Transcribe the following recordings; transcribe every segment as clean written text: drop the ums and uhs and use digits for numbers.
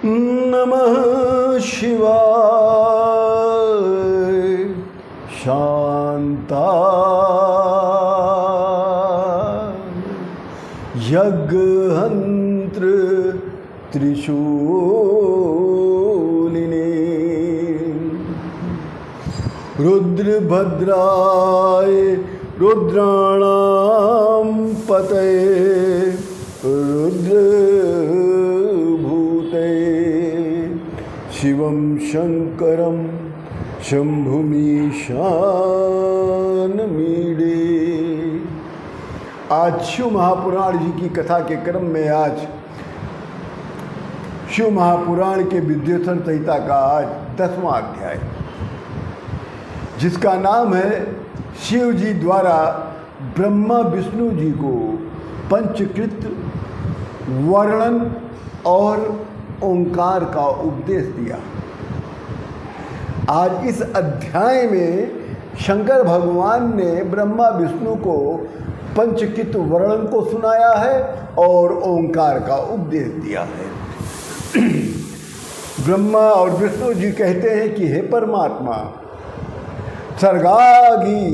नमः शिवाय। शान्ताय यज्ञहन्त्र त्रिशूलिने रुद्रभद्राय रुद्राणां पतये रुद्रभूते शिवं शंकरं शंभुमीशानमीडे। आज शिव महापुराण जी की कथा के क्रम में आज शिव महापुराण के विद्योधन संहिता का आज 10वां अध्याय, जिसका नाम है शिव जी द्वारा ब्रह्मा विष्णु जी को पंचकृत वर्णन और ओंकार का उपदेश दिया। आज इस अध्याय में शंकर भगवान ने ब्रह्मा विष्णु को पंचकृत वर्णन को सुनाया है और ओंकार का उपदेश दिया है। ब्रह्मा और विष्णु जी कहते हैं कि हे परमात्मा, सर्गागी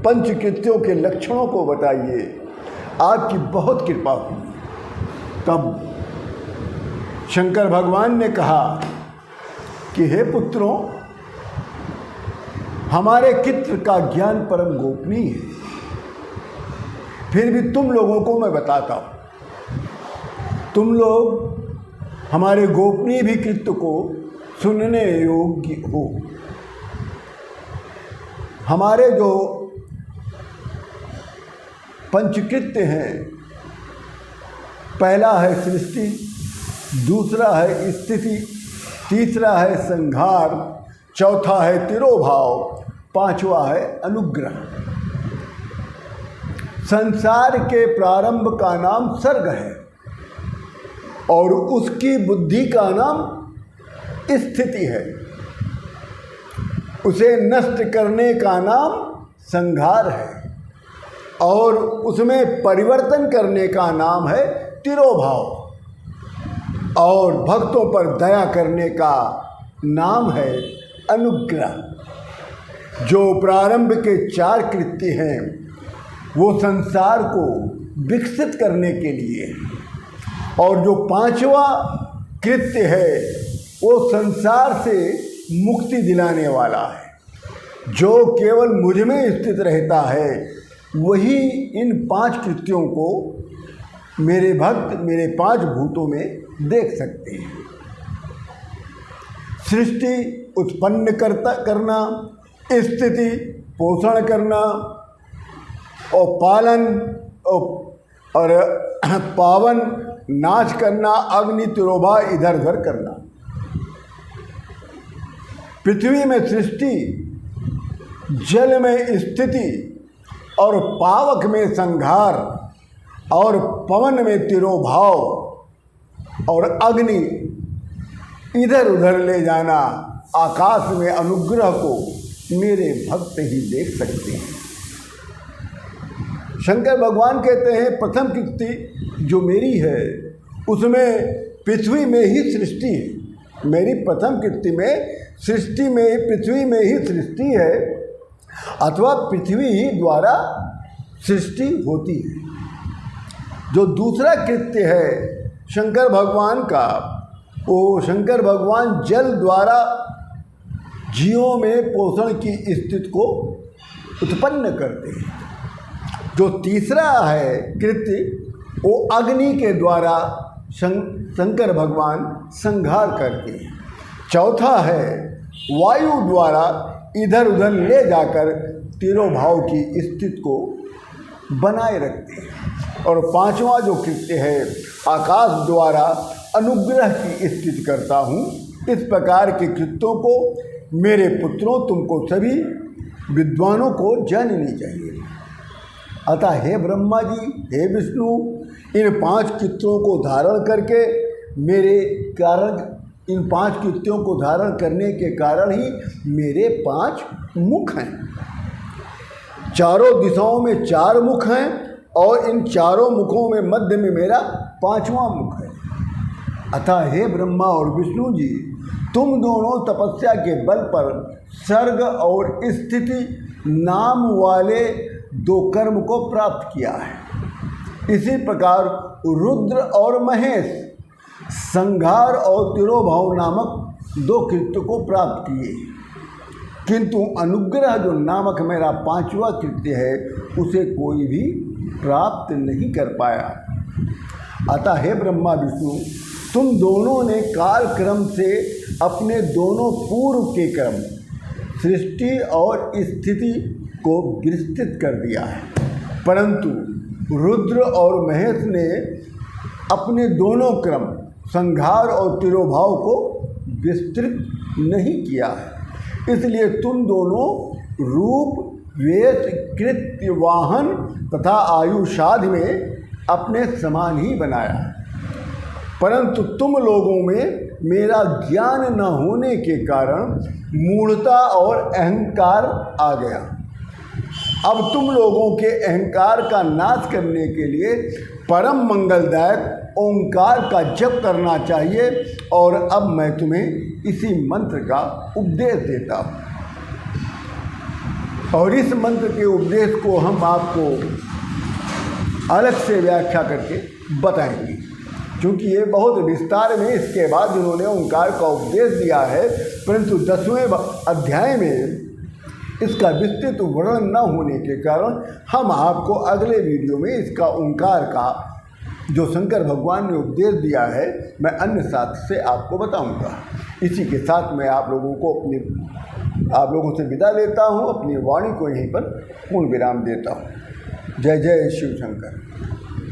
पंचकृत्यों के लक्षणों को बताइए, आपकी बहुत कृपा हुई। तब शंकर भगवान ने कहा कि हे पुत्रों, हमारे कृत्य का ज्ञान परम गोपनीय है, फिर भी तुम लोगों को मैं बताता हूँ। तुम लोग हमारे गोपनीय भी कृत्य को सुनने योग्य हो। हमारे जो पंचकृत्य हैं, पहला है सृष्टि, दूसरा है स्थिति, तीसरा है संहार, चौथा है तिरोभाव, पांचवा है अनुग्रह। संसार के प्रारंभ का नाम सर्ग है और उसकी बुद्धि का नाम स्थिति है। उसे नष्ट करने का नाम संहार है और उसमें परिवर्तन करने का नाम है तिरोभाव और भक्तों पर दया करने का नाम है अनुग्रह। जो प्रारंभ के 4 कृत्य हैं वो संसार को विकसित करने के लिए, और जो 5वां कृत्य है वो संसार से मुक्ति दिलाने वाला है। जो केवल मुझ में स्थित रहता है वही इन 5 कृत्यों को मेरे भक्त मेरे 5 भूतों में देख सकते हैं। सृष्टि उत्पन्न करना, स्थिति पोषण करना और पालन और पावन नाश करना, अग्नि तिरोभा इधर उधर करना। पृथ्वी में सृष्टि, जल में स्थिति और पावक में संहार और पवन में तिरोभाव और अग्नि इधर उधर ले जाना, आकाश में अनुग्रह को मेरे भक्त ही देख सकते हैं। शंकर भगवान कहते हैं प्रथम कृत्य जो मेरी है उसमें पृथ्वी में ही सृष्टि है। मेरी प्रथम कृत्य में सृष्टि में पृथ्वी में ही सृष्टि है अथवा पृथ्वी ही द्वारा सृष्टि होती है। जो दूसरा कृत्य है शंकर भगवान का, वो शंकर भगवान जल द्वारा जीवों में पोषण की स्थिति को उत्पन्न करते हैं। जो तीसरा है कृत्य वो अग्नि के द्वारा शंकर भगवान संहार करते हैं। चौथा है वायु द्वारा इधर उधर ले जाकर तिरोभाव की स्थिति को बनाए रखते हैं। और 5वां जो कृत्य है आकाश द्वारा अनुग्रह की स्थिति करता हूँ। इस प्रकार के कृत्यों को मेरे पुत्रों तुमको सभी विद्वानों को जाननी चाहिए। अतः हे ब्रह्मा जी, हे विष्णु, इन 5 कृत्यों को धारण करके मेरे कारण, इन 5 कृत्यों को धारण करने के कारण ही मेरे 5 मुख हैं। चारों दिशाओं में 4 मुख हैं और इन चारों मुखों में मध्य में मेरा 5वां मुख है। अतः हे ब्रह्मा और विष्णु जी, तुम दोनों तपस्या के बल पर सर्ग और स्थिति नाम वाले 2 कर्म को प्राप्त किया है। इसी प्रकार रुद्र और महेश संहार और तिरोभाव नामक 2 कृत्य को प्राप्त किए, किंतु अनुग्रह जो नामक मेरा 5वां कृत्य है उसे कोई भी प्राप्त नहीं कर पाया। अतः हे ब्रह्मा विष्णु, तुम दोनों ने काल क्रम से अपने दोनों पूर्व के कर्म सृष्टि और स्थिति को विस्तृत कर दिया है, परंतु रुद्र और महेश ने अपने दोनों क्रम संहार और तिरोभाव को विस्तृत नहीं किया है। इसलिए तुम दोनों रूप, वेश, कृत्य, वाहन तथा आयुषादि में अपने समान ही बनाया है, परंतु तुम लोगों में मेरा ज्ञान न होने के कारण मूढ़ता और अहंकार आ गया। अब तुम लोगों के अहंकार का नाश करने के लिए परम मंगलदायक ओंकार का जप करना चाहिए, और अब मैं तुम्हें इसी मंत्र का उपदेश देता हूँ। और इस मंत्र के उपदेश को हम आपको अलग से व्याख्या करके बताएंगे, क्योंकि ये बहुत विस्तार में इसके बाद उन्होंने ओंकार का उपदेश दिया है, परंतु 10वें अध्याय में इसका विस्तृत वर्णन न होने के कारण हम आपको अगले वीडियो में इसका ओंकार का जो शंकर भगवान ने उपदेश दिया है मैं अन्य साथ से आपको बताऊंगा। इसी के साथ मैं आप लोगों से विदा लेता हूं, अपनी वाणी को यहीं पर पूर्ण विराम देता हूं। जय जय शिव शंकर।